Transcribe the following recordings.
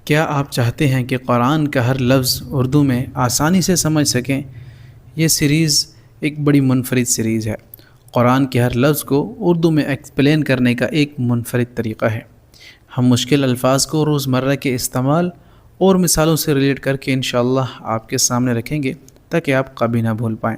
کیا آپ چاہتے ہیں کہ قرآن کا ہر لفظ اردو میں آسانی سے سمجھ سکیں؟ یہ سیریز ایک بڑی منفرد سیریز ہے۔ قرآن کے ہر لفظ کو اردو میں ایکسپلین کرنے کا ایک منفرد طریقہ ہے۔ ہم مشکل الفاظ کو روزمرہ کے استعمال اور مثالوں سے ریلیٹ کر کے انشاءاللہ آپ کے سامنے رکھیں گے تاکہ آپ کبھی نہ بھول پائیں۔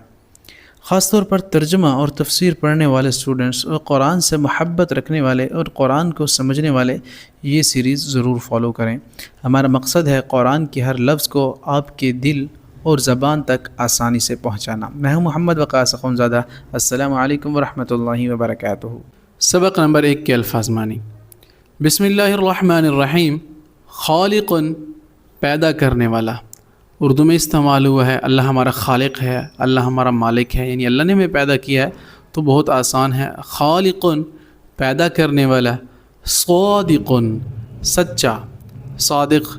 خاص طور پر ترجمہ اور تفسیر پڑھنے والے اسٹوڈنٹس اور قرآن سے محبت رکھنے والے اور قرآن کو سمجھنے والے یہ سیریز ضرور فالو کریں۔ ہمارا مقصد ہے قرآن کے ہر لفظ کو آپ کے دل اور زبان تک آسانی سے پہنچانا۔ میں ہوں محمد وقاص اخونزادہ۔ السلام علیکم ورحمۃ اللہ وبرکاتہ۔ سبق نمبر 1 کے الفاظ مانی۔ بسم اللہ الرحمن الرحیم۔ خالق، پیدا کرنے والا، اردو میں استعمال ہوا ہے اللہ ہمارا خالق ہے، اللہ ہمارا مالک ہے، یعنی اللہ نے ہمیں پیدا کیا ہے تو بہت آسان ہے۔ خالق، پیدا کرنے والا۔ صادق، سچا۔ صادق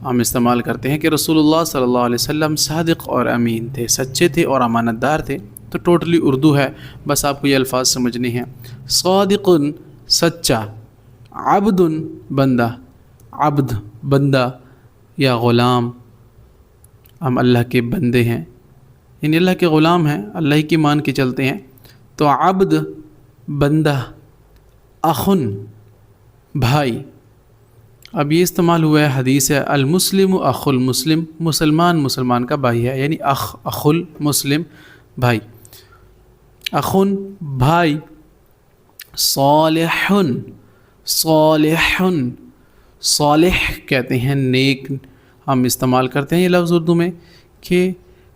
ہم استعمال کرتے ہیں کہ رسول اللہ صلی اللہ علیہ وسلم صادق اور امین تھے، سچے تھے اور امانت دار تھے، تو ٹوٹلی اردو ہے، بس آپ کو یہ الفاظ سمجھنے ہیں۔ صادق، سچا۔ عبد، بندہ۔ عبد، بندہ یا غلام، ہم اللہ کے بندے ہیں، یعنی اللہ کے غلام ہیں، اللہ ہی کی مان کے چلتے ہیں، تو عبد، بندہ۔ اخن، بھائی۔ اب یہ استعمال ہوا ہے، حدیث ہے المسلم اخو المسلم، مسلمان مسلمان کا بھائی ہے، یعنی اخو المسلم، بھائی۔ اخن، بھائی۔ صالح، صالح، صالح کہتے ہیں نیک، ہم استعمال کرتے ہیں یہ لفظ اردو میں کہ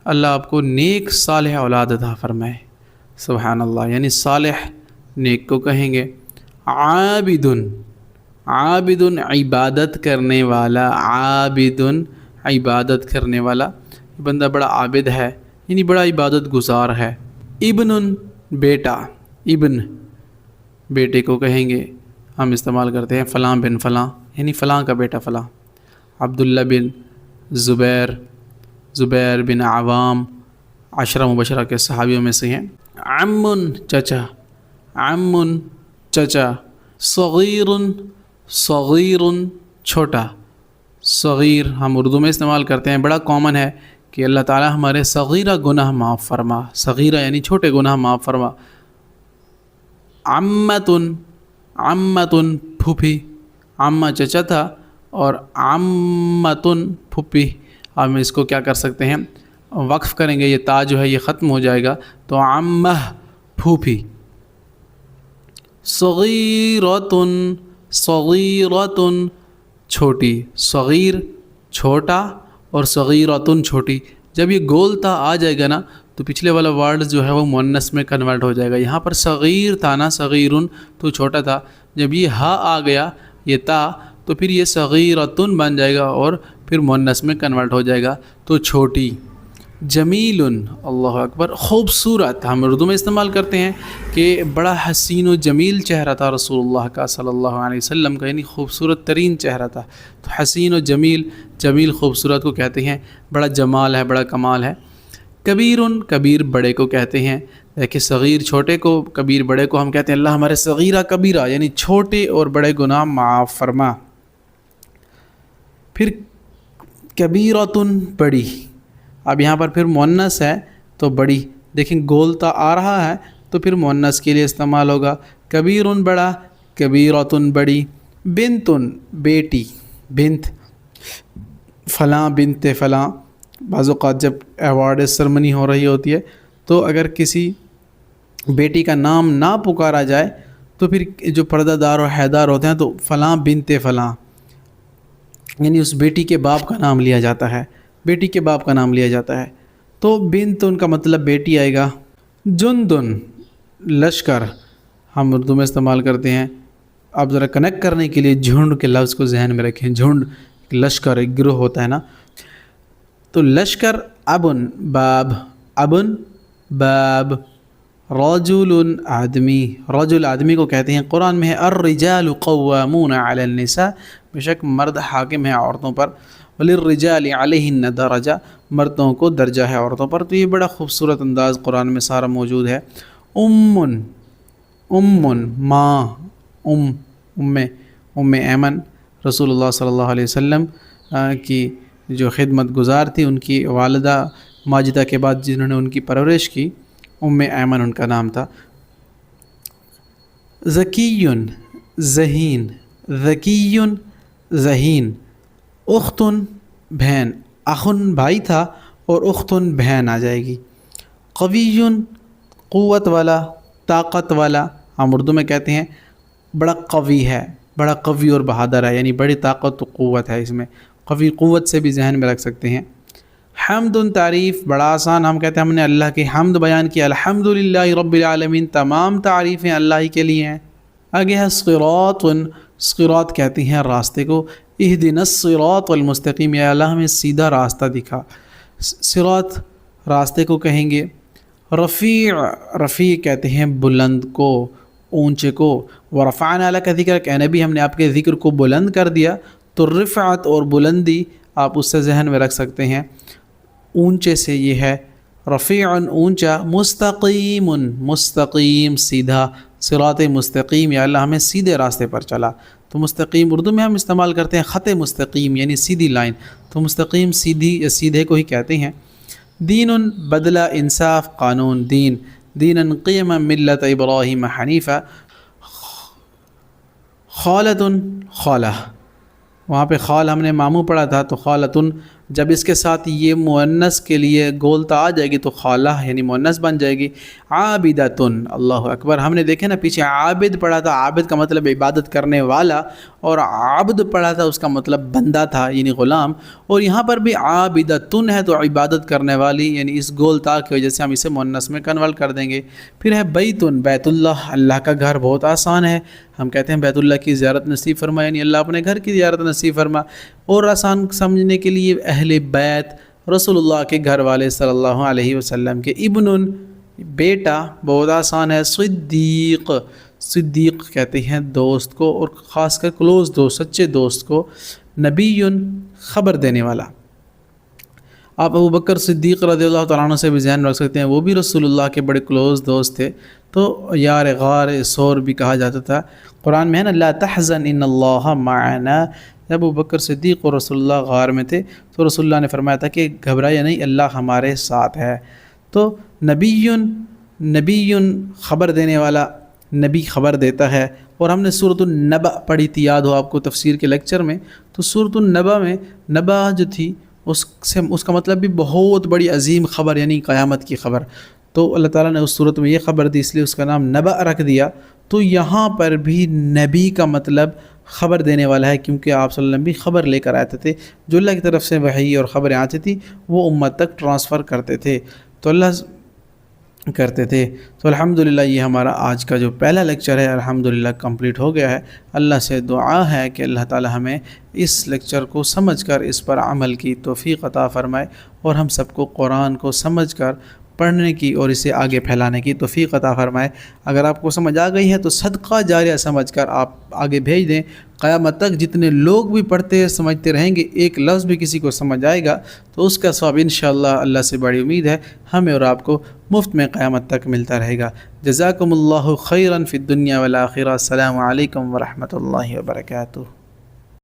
اللہ آپ کو نیک صالح اولاد عطا فرمائے۔ سبحان اللہ، یعنی صالح نیک کو کہیں گے۔ عابد، عابد، عبادت کرنے والا۔ عابد، عبادت کرنے والا، بندہ بڑا عابد ہے، یعنی بڑا عبادت گزار ہے۔ ابن، بیٹا۔ ابن، بیٹے کو کہیں گے، ہم استعمال کرتے ہیں فلاں بن فلاں، یعنی فلاں کا بیٹا فلاں۔ عبداللہ بن زبیر، زبیر بن عوام 10 مبشرہ کے صحابیوں میں سے ہیں۔ عم، چچا۔ عم، چچا۔ صغیر، صغیر، چھوٹا۔ صغیر ہم اردو میں استعمال کرتے ہیں، بڑا کامن ہے کہ اللہ تعالی ہمارے صغیرہ گناہ معاف فرما، صغیرہ یعنی چھوٹے گناہ معاف فرما۔ عمت، عمت، پھوپھی۔ عمہ چچا تھا اور عمتن، پھوپھی، ہم اس کو کیا کر سکتے ہیں، وقف کریں گے، یہ تا جو ہے یہ ختم ہو جائے گا، تو عمہ، پھوپھی۔ صغیرۃن، صغیرۃن، چھوٹی۔ صغیر چھوٹا اور صغیرۃن چھوٹی، جب یہ گول تا آ جائے گا نا تو پچھلے والا ورڈ جو ہے وہ مؤنث میں کنورٹ ہو جائے گا۔ یہاں پر صغیر تھا نا، صغیرن تو چھوٹا تھا، جب یہ ہا آ گیا، یہ تا، تو پھر یہ صغیرۃن بن جائے گا اور پھر مؤنث میں کنورٹ ہو جائے گا، تو چھوٹی۔ جمیل، اللہ اکبر، خوبصورت، ہم اردو میں استعمال کرتے ہیں کہ بڑا حسین و جمیل چہرہ تھا رسول اللہ کا صلی اللہ علیہ وسلم کا، یعنی خوبصورت ترین چہرہ تھا، تو حسین و جمیل، جمیل خوبصورت کو کہتے ہیں، بڑا جمال ہے، بڑا کمال ہے۔ کبیر، کبیر بڑے کو کہتے ہیں، دیکھیں صغیر چھوٹے کو، کبیر بڑے کو، ہم کہتے ہیں اللہ ہمارے صغیرہ کبیرہ یعنی چھوٹے اور بڑے گناہ معاف فرما۔ پھر کبیرۃن، بڑی، اب یہاں پر پھر مؤنث ہے تو بڑی، دیکھیں گولتا آ رہا ہے تو پھر مؤنث کے لیے استعمال ہوگا۔ کبیرن، بڑا، کبیرۃن، بڑی۔ بنتن، بیٹی۔ بنت، فلاں بنت فلاں، بعض اوقات جب ایوارڈ سرمنی ہو رہی ہوتی ہے تو اگر کسی بیٹی کا نام نہ پکارا جائے تو پھر جو پردہ دار اور حیدار ہوتے ہیں تو فلاں بنت فلاں، یعنی اس بیٹی کے باپ کا نام لیا جاتا ہے، بیٹی کے باپ کا نام لیا جاتا ہے، تو بنت ان کا مطلب بیٹی آئے گا۔ جندن، لشکر، ہم اردو میں استعمال کرتے ہیں، آپ ذرا کنیکٹ کرنے کے لیے جھنڈ کے لفظ کو ذہن میں رکھیں، جھنڈ، لشکر، ایک گروہ ہوتا ہے نا، تو لشکر۔ ابن، باب۔ ابن، باب۔ رجل، آدمی، رجل آدمی کو کہتے ہیں، قرآن میں ہے الرجال قوامون علی النساء، بے شک مرد حاکم ہیں عورتوں پر، وللرجال علیہن درجہ، مردوں کو درجہ ہے عورتوں پر، تو یہ بڑا خوبصورت انداز قرآن میں سارا موجود ہے۔ امن، ماں، ام ایمن، رسول اللہ صلی اللہ علیہ وسلم کی جو خدمت گزار تھی، ان کی والدہ ماجدہ کے بعد جنہوں نے ان کی پرورش کی، ایمن ان کا نام تھا۔ ذکیٌ ذہین، ذکیٌ ذہین، اختن بہن، اخن بھائی تھا اور اختن بہن آ جائے گی۔ قویٌ قوت والا، طاقت والا، ہم اردو میں کہتے ہیں بڑا قوی ہے، بڑا قوی اور بہادر ہے، یعنی بڑی طاقت و قوت ہے اس میں، قوی قوت سے بھی ذہن میں رکھ سکتے ہیں۔ حمد تعریف، بڑا آسان، ہم کہتے ہیں ہم نے اللہ کی حمد بیان کیا، الحمدللہ رب العالمین، تمام تعریفیں اللہ ہی کے لیے ہیں۔ آگے ہے صراط، صراط کہتی ہیں راستے کو، اہدنا الصراط المستقیم، یا اللہ ہمیں سیدھا راستہ دکھا، صراط راستے کو کہیں گے۔ رفیع، رفیع کہتے ہیں بلند کو، اونچے کو، ورفعنا لک ذکرک، اے نبی ہم نے آپ کے ذکر کو بلند کر دیا، تو رفعت اور بلندی آپ اس سے ذہن میں رکھ سکتے ہیں، اونچے سے یہ ہے رفیع اونچا، مستقیم، مستقیم سیدھا، صراط مستقیم، یا اللہ ہمیں سیدھے راستے پر چلا۔ تو مستقیم اردو میں ہم استعمال کرتے ہیں خط مستقیم، یعنی سیدھی لائن، تو مستقیم سیدھی یا سیدھے کو ہی کہتے ہیں۔ دین بدلہ، انصاف، قانون، دین، دین قیما ملت ابراہیم حنیفہ۔ خالۃ، خالہ، وہاں پہ خال ہم نے ماموں پڑھا تھا، تو خالۃ جب اس کے ساتھ یہ مؤنث کے لیے گولتا آ جائے گی تو خالہ یعنی مؤنث بن جائے گی۔ عابدۃ، اللہ اکبر، ہم نے دیکھے نا پیچھے عابد پڑھا تھا، عابد کا مطلب عبادت کرنے والا، اور عبد پڑھا تھا اس کا مطلب بندہ تھا یعنی غلام، اور یہاں پر بھی عابدۃ ہے تو عبادت کرنے والی، یعنی اس گولتا کی وجہ سے ہم اسے مؤنث میں کنورٹ کر دیں گے۔ پھر ہے بیت، بیت اللہ، اللہ کا گھر، بہت آسان ہے، ہم کہتے ہیں بیت اللہ کی زیارت نصیب فرما، یعنی اللہ اپنے گھر کی زیارت نصیب فرما۔ اور آسان سمجھنے کے لیے اہل بیت، رسول اللہ کے گھر والے صلی اللہ علیہ وسلم کے، ابن بیٹا، بہت آسان ہے۔ صدیق، صدیق کہتے ہیں دوست کو، اور خاص کر کلوز دوست، سچے دوست کو۔ نبی، خبر دینے والا، آپ ابو بکر صدیق رضی اللہ تعالیٰ عنہ سے بھی ذہن رکھ سکتے ہیں، وہ بھی رسول اللہ کے بڑے کلوز دوست تھے، تو یار غار سور بھی کہا جاتا تھا۔ قرآن میں ہے نا لا تحزن ان اللہ معنا، جب ابو بکر صدیق اور رسول اللہ غار میں تھے تو رسول اللہ نے فرمایا تھا کہ گھبرائے نہیں، اللہ ہمارے ساتھ ہے۔ تو نبی، نبی خبر دینے والا، نبی خبر دیتا ہے۔ اور ہم نے سورۃ النبأ پڑھی تھی، یاد ہو آپ کو تفسیر کے لیکچر میں، تو سورۃ النبأ میں نبأ جو تھی اس کا مطلب بھی بہت بڑی عظیم خبر، یعنی قیامت کی خبر، تو اللہ تعالیٰ نے اس صورت میں یہ خبر دی، اس لیے اس کا نام نبأ رکھ دیا۔ تو یہاں پر بھی نبی کا مطلب خبر دینے والا ہے، کیونکہ آپ صلی اللہ علیہ وسلم بھی خبر لے کر آتے تھے، جو اللہ کی طرف سے وحی اور خبریں آتی تھی وہ امت تک ٹرانسفر کرتے تھے، تو اللہ کرتے تھے۔ تو الحمدللہ یہ ہمارا آج کا جو پہلا لیکچر ہے الحمدللہ کمپلیٹ ہو گیا ہے۔ اللہ سے دعا ہے کہ اللہ تعالی ہمیں اس لیکچر کو سمجھ کر اس پر عمل کی توفیق عطا فرمائے، اور ہم سب کو قرآن کو سمجھ کر پڑھنے کی اور اسے آگے پھیلانے کی توفیق عطا فرمائے۔ اگر آپ کو سمجھ آ گئی ہے تو صدقہ جاریہ سمجھ کر آپ آگے بھیج دیں، قیامت تک جتنے لوگ بھی پڑھتے سمجھتے رہیں گے، ایک لفظ بھی کسی کو سمجھ آئے گا تو اس کا ثواب انشاءاللہ اللہ سے بڑی امید ہے ہمیں اور آپ کو مفت میں قیامت تک ملتا رہے گا۔ جزاکم اللہ خیرا فی الدنیا والآخرہ۔ السلام علیکم ورحمۃ اللہ وبرکاتہ۔